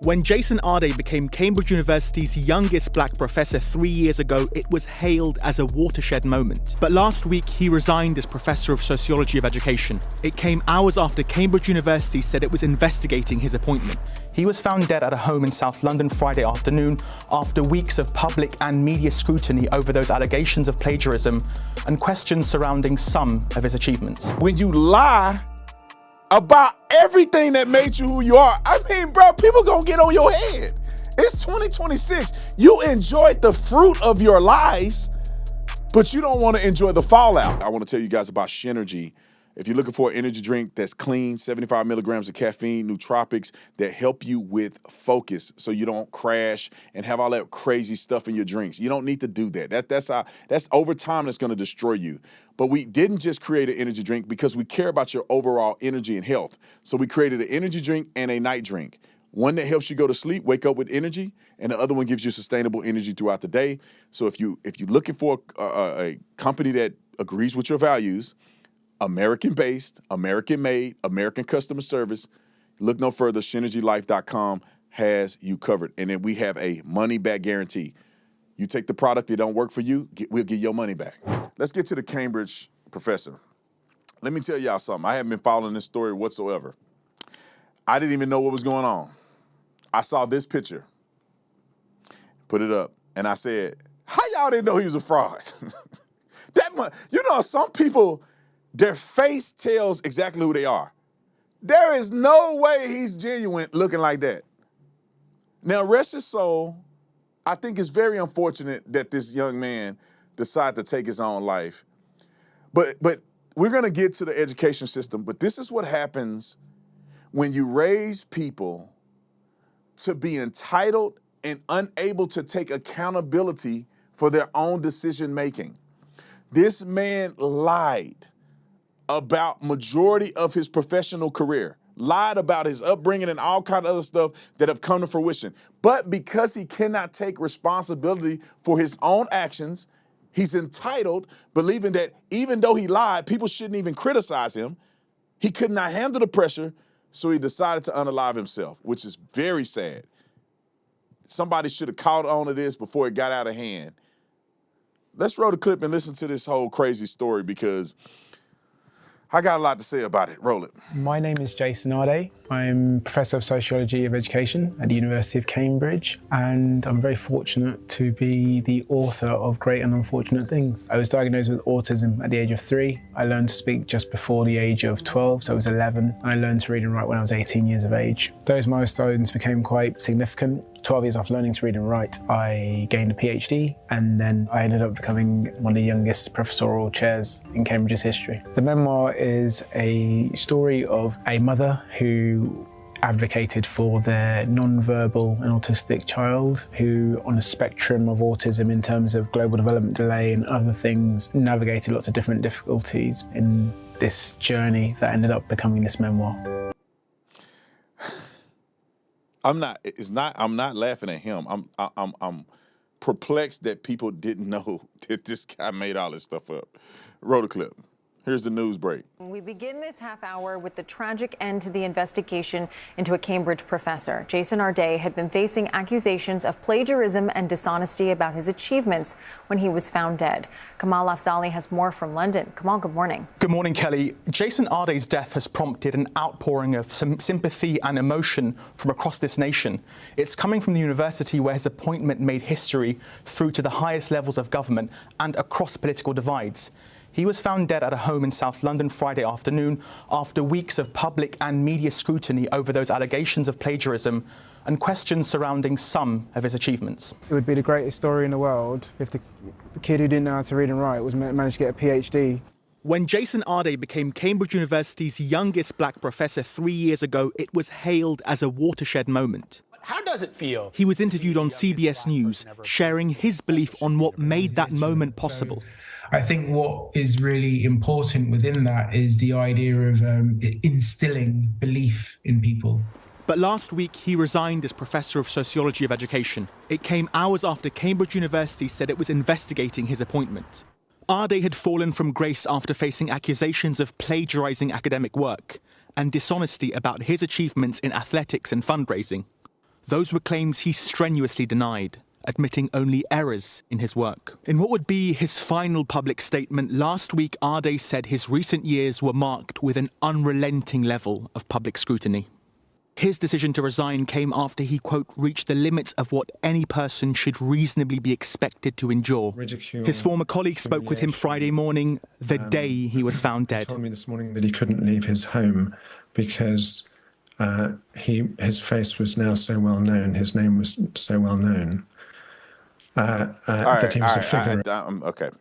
When Jason Arday became Cambridge University's youngest black professor 3 years ago, it was hailed as a watershed moment. But last week, he resigned as Professor of Sociology of Education. It came hours after Cambridge University said it was investigating his appointment. He was found dead at a home in South London Friday afternoon after weeks of public and media scrutiny over those allegations of plagiarism and questions surrounding some of his achievements. When you lie about everything that made you who you are, I mean, bro, people gonna get on your head. It's 2026. You enjoyed the fruit of your lies, but you don't want to enjoy the fallout. I want to tell you guys about Shenergy. If you're looking for an energy drink that's clean, 75 milligrams of caffeine, nootropics that help you with focus so you don't crash and have all that crazy stuff in your drinks. You don't need to do that. That's over time that's going to destroy you. But we didn't just create an energy drink because we care about your overall energy and health. So we created an energy drink and a night drink. One that helps you go to sleep, wake up with energy, and the other one gives you sustainable energy throughout the day. So if you're looking for a company that agrees with your values, American-based, American-made, American customer service, look no further. ShenergyLife.com has you covered. And then we have a money-back guarantee. You take the product that don't work for you, we'll get your money back. Let's get to the Cambridge professor. Let me tell y'all something. I haven't been following this story whatsoever. I didn't even know what was going on. I saw this picture, put it up, and I said, how y'all didn't know he was a fraud? Some people, their face tells exactly who they are. There is no way he's genuine looking like that. Now, rest his soul. I think it's very unfortunate that this young man decided to take his own life. But we're going to get to the education system. But this is what happens when you raise people to be entitled and unable to take accountability for their own decision making. This man lied about majority of his professional career, lied about his upbringing and all kind of other stuff that have come to fruition. But because he cannot take responsibility for his own actions, he's entitled, believing that even though he lied, people shouldn't even criticize him. He could not handle the pressure, so he decided to unalive himself, which is very sad. Somebody should have caught on to this before it got out of hand. Let's roll the clip and listen to this whole crazy story because I got a lot to say about it. Roll it. My name is Jason Arday. I'm Professor of Sociology of Education at the University of Cambridge, and I'm very fortunate to be the author of Great and Unfortunate Things. I was diagnosed with autism at the age of 3. I learned to speak just before the age of 12, so I was 11. I learned to read and write when I was 18 years of age. Those milestones became quite significant. 12 years after learning to read and write, I gained a PhD, and then I ended up becoming one of the youngest professorial chairs in Cambridge's history. The memoir is a story of a mother who advocated for their non-verbal and autistic child who, on a spectrum of autism in terms of global development delay and other things, navigated lots of different difficulties in this journey that ended up becoming this memoir. I'm not laughing at him. I'm perplexed that people didn't know that this guy made all this stuff up. Roll the clip. Here's the news break. We begin this half hour with the tragic end to the investigation into a Cambridge professor. Jason Arday had been facing accusations of plagiarism and dishonesty about his achievements when he was found dead. Kamal Afzali has more from London. Kamal, good morning. Good morning, Kelly. Jason Arday's death has prompted an outpouring of some sympathy and emotion from across this nation. It's coming from the university where his appointment made history through to the highest levels of government and across political divides. He was found dead at a home in South London Friday afternoon after weeks of public and media scrutiny over those allegations of plagiarism and questions surrounding some of his achievements. It would be the greatest story in the world if the kid who didn't know how to read and write managed to get a PhD. When Jason Arday became Cambridge University's youngest black professor 3 years ago, it was hailed as a watershed moment. How does it feel? He was interviewed on CBS News, sharing his belief on what made that moment possible. I think what is really important within that is the idea of instilling belief in people. But last week, he resigned as Professor of Sociology of Education. It came hours after Cambridge University said it was investigating his appointment. Arday had fallen from grace after facing accusations of plagiarizing academic work and dishonesty about his achievements in athletics and fundraising. Those were claims he strenuously denied, admitting only errors in his work. In what would be his final public statement, last week Arday said his recent years were marked with an unrelenting level of public scrutiny. His decision to resign came after he, quote, reached the limits of what any person should reasonably be expected to endure. Ridicule, his former colleague spoke with him Friday morning, the day he was found dead. He told me this morning that he couldn't leave his home because his face was now so well known, his name was so well known, that he was a figure. Okay.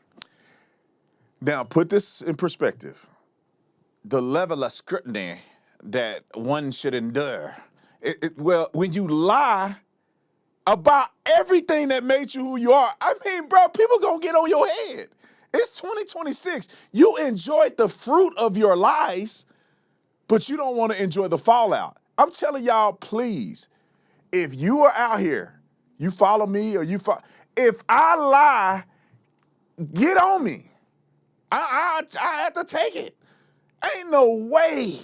Now, put this in perspective. The level of scrutiny that one should endure. Well, when you lie about everything that made you who you are, I mean, bro, people gonna get on your head. It's 2026. You enjoyed the fruit of your lies, but you don't want to enjoy the fallout. I'm telling y'all, please, if you are out here, you follow me or if I lie, get on me. I have to take it. Ain't no way.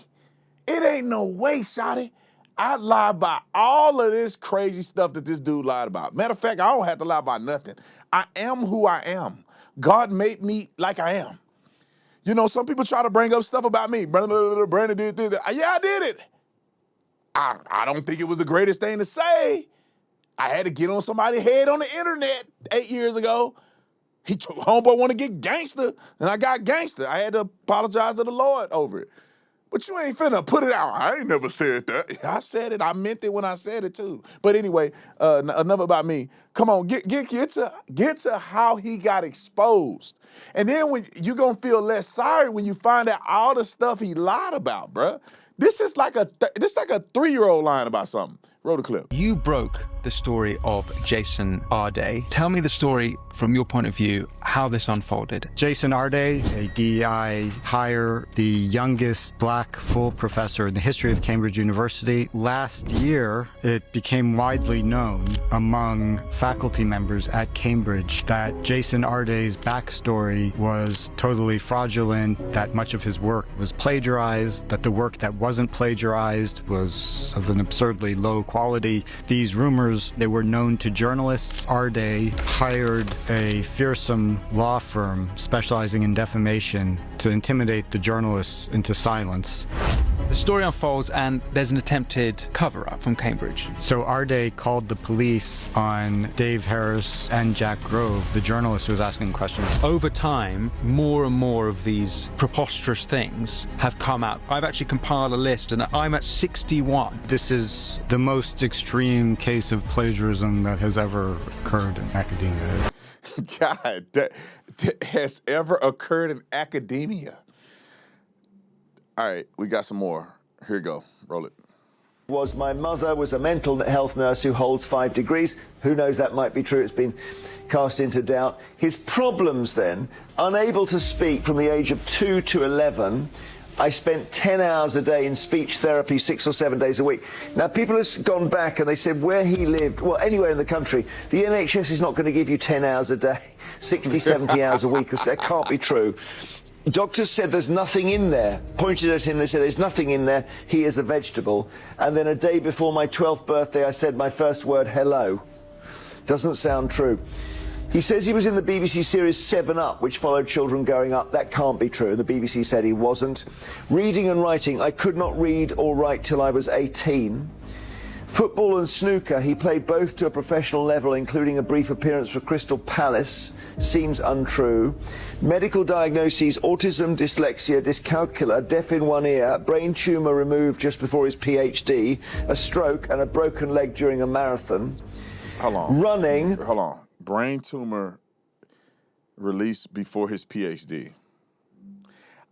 It ain't no way, shawty. I lie about all of this crazy stuff that this dude lied about. Matter of fact, I don't have to lie about nothing. I am who I am. God made me like I am. You know, some people try to bring up stuff about me. Brandon did that. Yeah, I did it. I don't think it was the greatest thing to say. I had to get on somebody's head on the internet 8 years ago. Homeboy want to get gangster, and I got gangster. I had to apologize to the Lord over it. But you ain't finna put it out. I ain't never said that. I said it. I meant it when I said it too. But anyway, enough about me. Come on, get to how he got exposed, and then when you gonna feel less sorry when you find out all the stuff he lied about, bruh. This is like a 3-year-old lying about something. Roll the clip. You broke the story of Jason Arday. Tell me the story from your point of view, how this unfolded. Jason Arday, a DEI hire, the youngest black full professor in the history of Cambridge University. Last year, it became widely known among faculty members at Cambridge that Jason Arday's backstory was totally fraudulent, that much of his work was plagiarized, that the work that wasn't plagiarized was of an absurdly low quality. These rumors, they were known to journalists. Arday hired a fearsome law firm specializing in defamation to intimidate the journalists into silence. The story unfolds and there's an attempted cover-up from Cambridge. So Arday called the police on Dave Harris and Jack Grove, the journalist who was asking questions. Over time, more and more of these preposterous things have come out. I've actually compiled a list and I'm at 61. This is the most extreme case of plagiarism that has ever occurred in academia. God, that has ever occurred in academia. All right, we got some more. Here you go. Roll it. My mother was a mental health nurse who holds 5 degrees. Who knows, that might be true. It's been cast into doubt. His problems then, unable to speak from the age of 2 to 11. I spent 10 hours a day in speech therapy 6 or 7 days a week. Now, people have gone back and they said where he lived, well, anywhere in the country, the NHS is not going to give you 10 hours a day, 60, 70 hours a week. That can't be true. Doctors said there's nothing in there. Pointed at him, they said there's nothing in there. He is a vegetable. And then a day before my 12th birthday, I said my first word, hello. Doesn't sound true. He says he was in the BBC series 7 Up, which followed children growing up. That can't be true. The BBC said he wasn't. Reading and writing, I could not read or write till I was 18. Football and snooker, he played both to a professional level, including a brief appearance for Crystal Palace. Seems untrue. Medical diagnoses, autism, dyslexia, dyscalculia, deaf in one ear, brain tumour removed just before his PhD, a stroke and a broken leg during a marathon. Hold on. Running. Hold on. Brain tumor released before his PhD.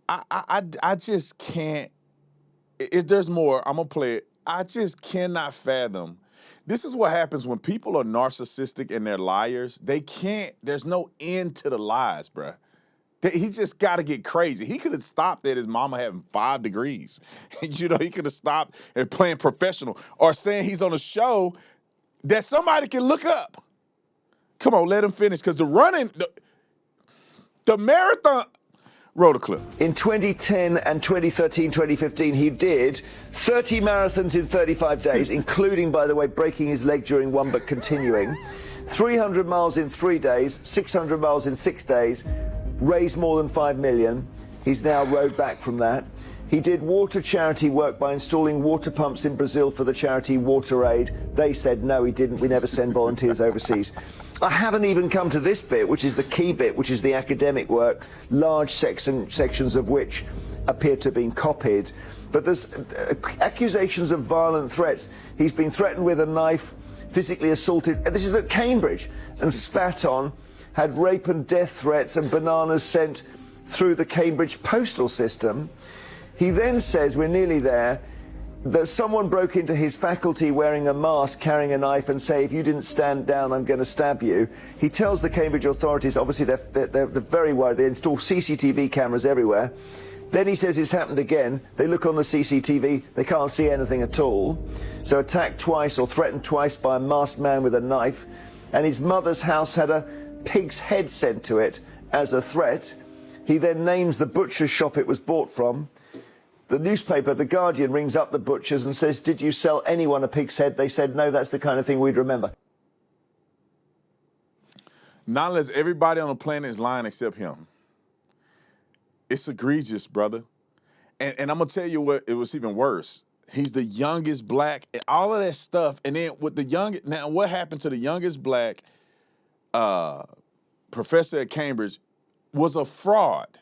I just can't. If there's more, I'm going to play it. I just cannot fathom. This is what happens when people are narcissistic and they're liars. They can't, there's no end to the lies, bruh. He just got to get crazy. He could have stopped at his mama having 5 degrees. You know, he could have stopped at playing professional or saying he's on a show that somebody can look up. Come on, let him finish, because the running, the marathon, Roll the clip. In 2010 and 2013, 2015, he did 30 marathons in 35 days, including, by the way, breaking his leg during one but continuing. 300 miles in 3 days, 600 miles in 6 days, raised more than 5 million. He's now rode back from that. He did water charity work by installing water pumps in Brazil for the charity WaterAid. They said, no, he didn't. We never send volunteers overseas. I haven't even come to this bit, which is the key bit, which is the academic work, large sections of which appear to have been copied. But there's accusations of violent threats. He's been threatened with a knife, physically assaulted. This is at Cambridge, and spat on, had rape and death threats and bananas sent through the Cambridge postal system. He then says, we're nearly there, that someone broke into his faculty wearing a mask, carrying a knife, and say, if you didn't stand down, I'm going to stab you. He tells the Cambridge authorities, obviously they're very worried, they install CCTV cameras everywhere. Then he says it's happened again. They look on the CCTV, they can't see anything at all. So attacked twice or threatened twice by a masked man with a knife. And his mother's house had a pig's head sent to it as a threat. He then names the butcher's shop it was bought from. The newspaper, The Guardian, rings up the butchers and says, did you sell anyone a pig's head? They said, no, that's the kind of thing we'd remember. Not unless everybody on the planet is lying except him. It's egregious, brother. And I'm going to tell you what, it was even worse. He's the youngest black and all of that stuff. And then with the youngest, now what happened to the youngest black professor at Cambridge was a fraud.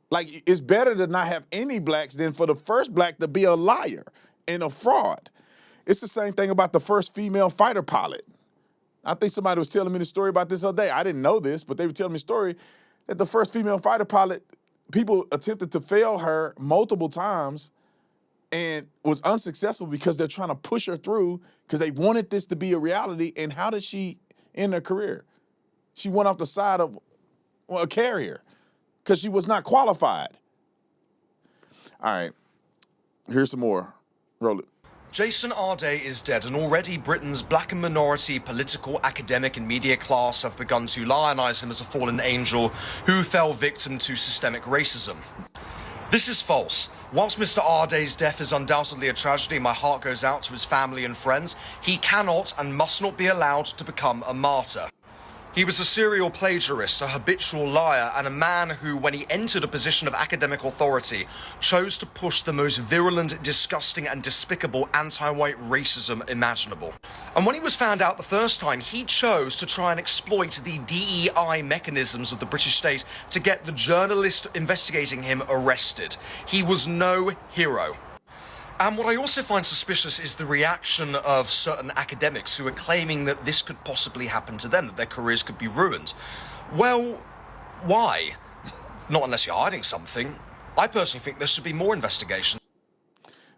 Like, it's better to not have any blacks than for the first black to be a liar and a fraud. It's the same thing about the first female fighter pilot. I think somebody was telling me the story about this other day. I didn't know this, but they were telling me a story that the first female fighter pilot, people attempted to fail her multiple times and was unsuccessful because they're trying to push her through because they wanted this to be a reality. And how did she end her career? She went off the side of a carrier because she was not qualified. All right, here's some more. Roll it. Jason Arday is dead, and already Britain's black and minority political, academic and media class have begun to lionize him as a fallen angel who fell victim to systemic racism. This is false. Whilst Mr. Arday's death is undoubtedly a tragedy, my heart goes out to his family and friends. He cannot and must not be allowed to become a martyr. He was a serial plagiarist, a habitual liar, and a man who, when he entered a position of academic authority, chose to push the most virulent, disgusting and despicable anti-white racism imaginable. And when he was found out the first time, he chose to try and exploit the DEI mechanisms of the British state to get the journalist investigating him arrested. He was no hero. And what I also find suspicious is the reaction of certain academics who are claiming that this could possibly happen to them, that their careers could be ruined. Well, why? Not unless you're hiding something. I personally think there should be more investigation.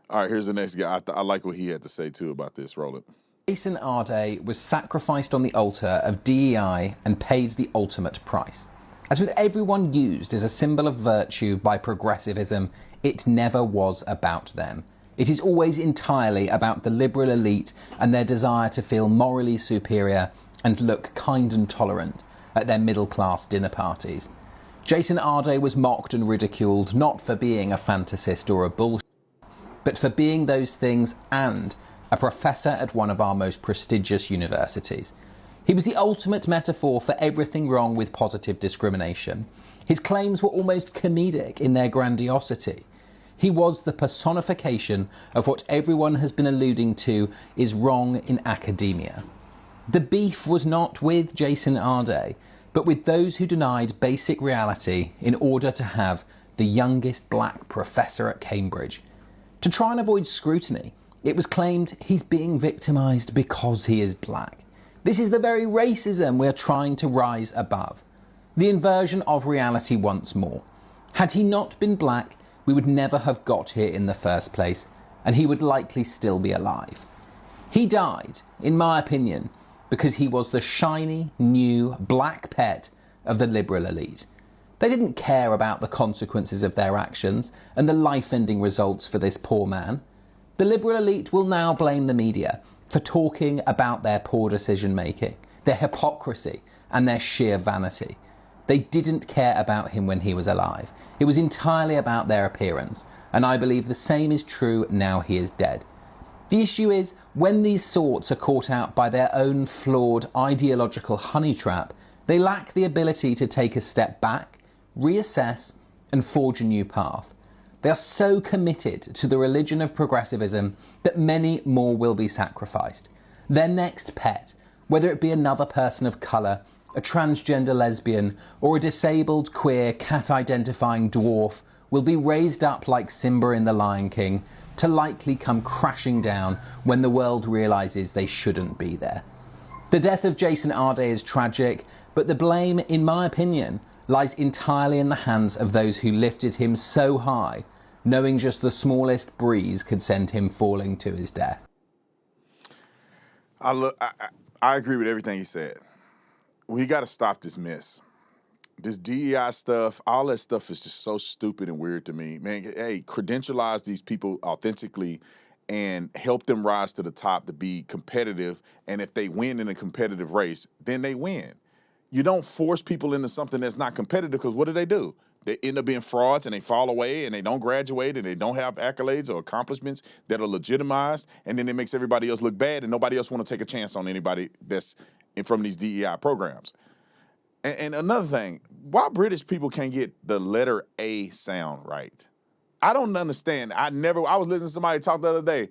All right, here's the next guy. I like what he had to say, too, about this. Roll it. Jason Arday was sacrificed on the altar of DEI and paid the ultimate price. As with everyone used as a symbol of virtue by progressivism, it never was about them. It is always entirely about the liberal elite and their desire to feel morally superior and look kind and tolerant at their middle-class dinner parties. Jason Arday was mocked and ridiculed not for being a fantasist or a bullshit, but for being those things and a professor at one of our most prestigious universities. He was the ultimate metaphor for everything wrong with positive discrimination. His claims were almost comedic in their grandiosity. He was the personification of what everyone has been alluding to is wrong in academia. The beef was not with Jason Arday, but with those who denied basic reality in order to have the youngest black professor at Cambridge. To try and avoid scrutiny, it was claimed he's being victimised because he is black. This is the very racism we're trying to rise above. The inversion of reality once more. Had he not been black, we would never have got here in the first place, and he would likely still be alive. He died, in my opinion, because he was the shiny, new, black pet of the liberal elite. They didn't care about the consequences of their actions and the life-ending results for this poor man. The liberal elite will now blame the media for talking about their poor decision-making, their hypocrisy, and their sheer vanity. They didn't care about him when he was alive. It was entirely about their appearance, and I believe the same is true now he is dead. The issue is, when these sorts are caught out by their own flawed ideological honey trap, they lack the ability to take a step back, reassess, and forge a new path. They are so committed to the religion of progressivism that many more will be sacrificed. Their next pet, whether it be another person of colour, a transgender lesbian, or a disabled, queer, cat-identifying dwarf, will be raised up like Simba in The Lion King to likely come crashing down when the world realises they shouldn't be there. The death of Jason Arday is tragic, but the blame, in my opinion, lies entirely in the hands of those who lifted him so high, knowing just the smallest breeze could send him falling to his death. I agree with everything he said. We got to stop this mess. This DEI stuff, all that stuff is just so stupid and weird to me. Man, hey, credentialize these people authentically and help them rise to the top to be competitive. And if they win in a competitive race, then they win. You don't force people into something that's not competitive, because what do? They end up being frauds and they fall away and they don't graduate and they don't have accolades or accomplishments that are legitimized, and then it makes everybody else look bad and nobody else want to take a chance on anybody that's from these DEI programs. And another thing, why British people can't get the letter A sound right? I don't understand. I was listening to somebody talk the other day.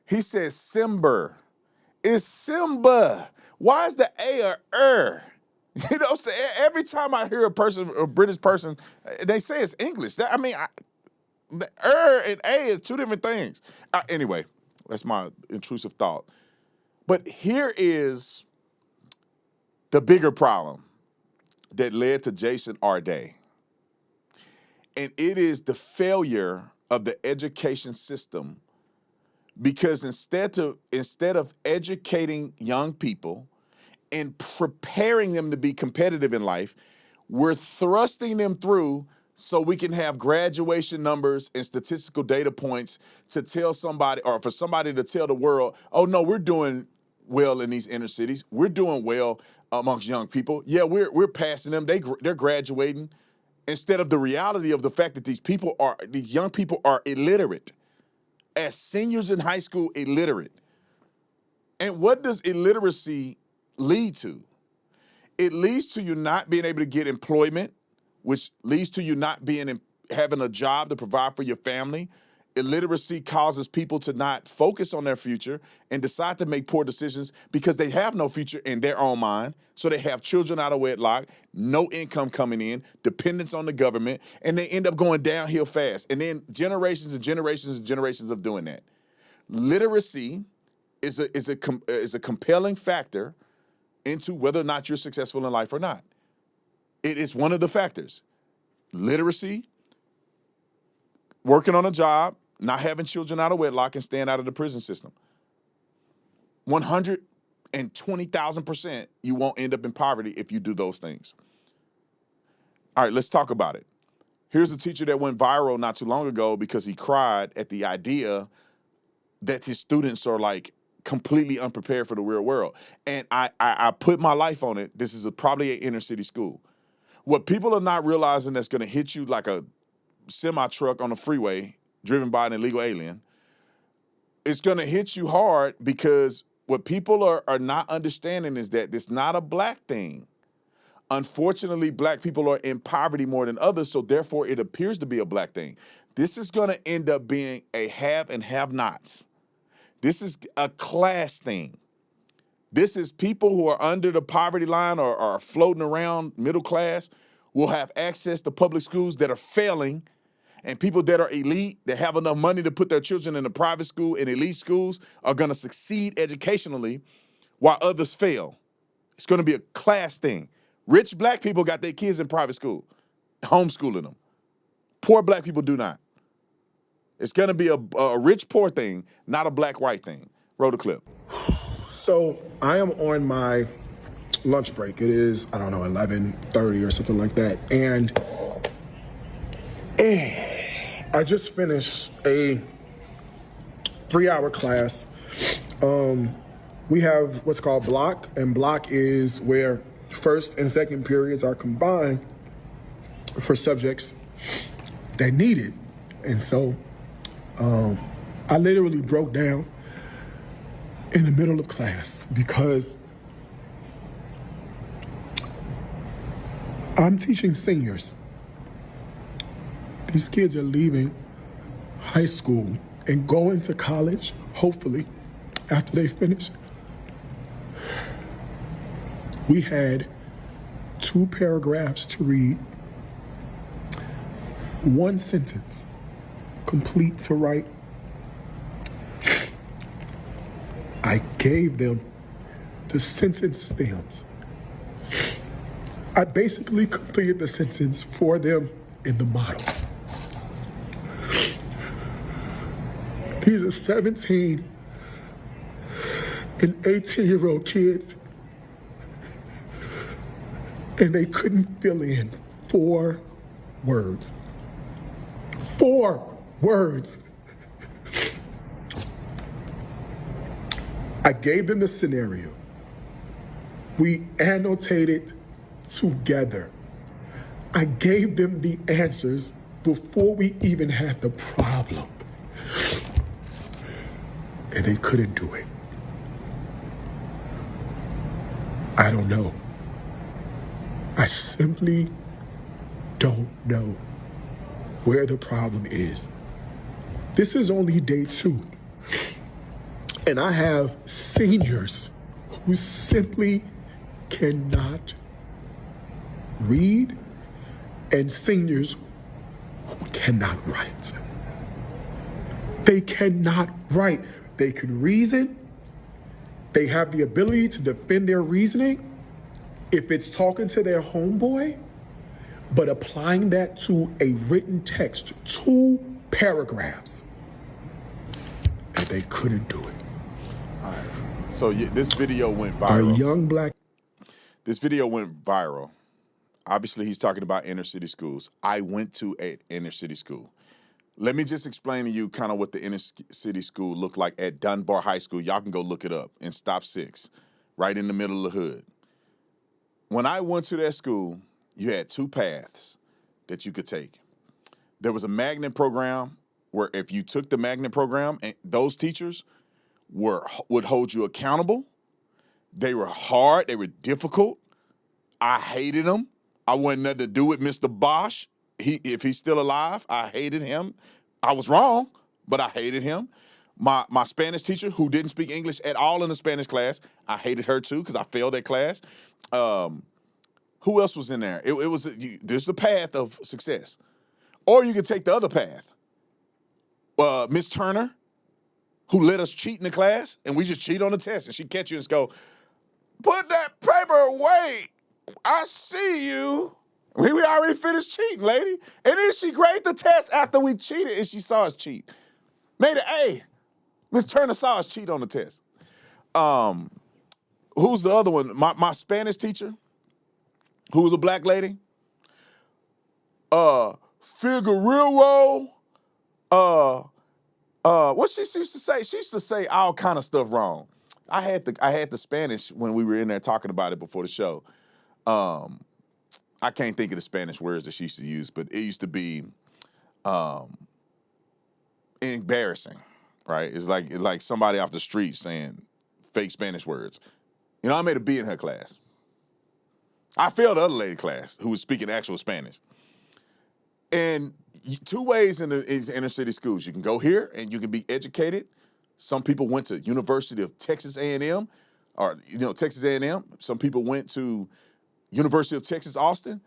He said Simba. It's Simba. Why is the A or You know what I'm saying? Every time I hear a British person, they say it's English. The and A is two different things. Anyway, that's my intrusive thought. But here is the bigger problem that led to Jason Arday. And it is the failure of the education system, because instead of educating young people and preparing them to be competitive in life, we're thrusting them through so we can have graduation numbers and statistical data points to tell somebody, or for somebody to tell the world, oh no, we're doing well in these inner cities. We're doing well amongst young people. Yeah, we're passing them. They're graduating, instead of the reality of the fact that these young people are illiterate. As seniors in high school, illiterate. And what does illiteracy lead to? It leads to you not being able to get employment, which leads to you not having a job to provide for your family. Illiteracy causes people to not focus on their future and decide to make poor decisions because they have no future in their own mind. So they have children out of wedlock, no income coming in, dependence on the government, and they end up going downhill fast. And then generations and generations and generations of doing that. Literacy is a compelling factor into whether or not you're successful in life or not. It is one of the factors. Literacy, working on a job, not having children out of wedlock, and staying out of the prison system. 120,000% you won't end up in poverty if you do those things. All right, let's talk about it. Here's a teacher that went viral not too long ago because he cried at the idea that his students are like completely unprepared for the real world. And I put my life on it. This is probably an inner city school. What people are not realizing that's going to hit you like a semi-truck on the freeway driven by an illegal alien, it's going to hit you hard, because what people are not understanding is that it's not a black thing. Unfortunately, black people are in poverty more than others, so therefore it appears to be a black thing. This is going to end up being a have and have-nots. This is a class thing. This is people who are under the poverty line or are floating around middle class will have access to public schools that are failing, and people that are elite, that have enough money to put their children in a private school and elite schools, are going to succeed educationally while others fail. It's going to be a class thing. Rich black people got their kids in private school, homeschooling them. Poor black people do not. It's going to be a rich-poor thing, not a black-white thing. Roll the clip. So I am on my lunch break. It is, 11:30 or something like that. And I just finished a 3-hour class. We have what's called block, and block is where first and second periods are combined for subjects that need it. And so I literally broke down in the middle of class because I'm teaching seniors. These kids are leaving high school and going to college, hopefully, after they finish. We had 2 paragraphs to read, 1 sentence, complete to write. I gave them the sentence stems. I basically completed the sentence for them in the model. These are 17 and 18-year-old kids, and they couldn't fill in 4 words. 4 words. I gave them the scenario. We annotated together. I gave them the answers before we even had the problem. And they couldn't do it. I don't know. I simply don't know where the problem is. This is only day 2. And I have seniors who simply cannot read and seniors who cannot write. They cannot write. They can reason. They have the ability to defend their reasoning if it's talking to their homeboy, but applying that to a written text, 2 paragraphs, and they couldn't do it. All right. So this video went viral. A young black. This video went viral. Obviously, he's talking about inner city schools. I went to an inner city school. Let me just explain to you kind of what the inner city school looked like at Dunbar High School. Y'all can go look it up in Stop 6, right in the middle of the hood. When I went to that school, you had 2 paths that you could take. There was a magnet program where if you took the magnet program, and those teachers would hold you accountable. They were hard. They were difficult. I hated them. I wanted nothing to do with Mr. Bosch. If he's still alive, I hated him. I was wrong, but I hated him. My Spanish teacher, who didn't speak English at all in the Spanish class, I hated her too because I failed that class. Who else was in there? There's the path of success. Or you could take the other path. Miss Turner, who let us cheat in the class, and we just cheat on the test, and she'd catch you and go, "Put that paper away. I see you." We already finished cheating, lady. And then she graded the test after we cheated, and she saw us cheat. Made an A. Miss Turner saw us cheat on the test. Who's the other one? My Spanish teacher, who was a black lady. Figueroa. What she used to say? She used to say all kind of stuff wrong. I had the Spanish when we were in there talking about it before the show. I can't think of the Spanish words that she used to use, but it used to be embarrassing, right? It's like somebody off the street saying fake Spanish words. You know, I made a B in her class. I failed the other lady class who was speaking actual Spanish. And 2 ways in the inner city schools. You can go here and you can be educated. Some people went to University of Texas A&M, or Texas A&M. Some people went to University of Texas Austin.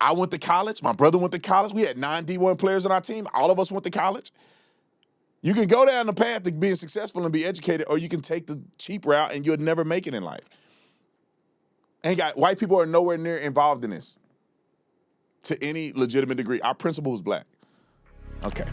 I went to college. My brother went to college. We had 9 D1 players on our team. All of us went to college. You can go down the path to being successful and be educated, or you can take the cheap route and you'll never make it in life. And white people are nowhere near involved in this to any legitimate degree. Our principal was black. Okay.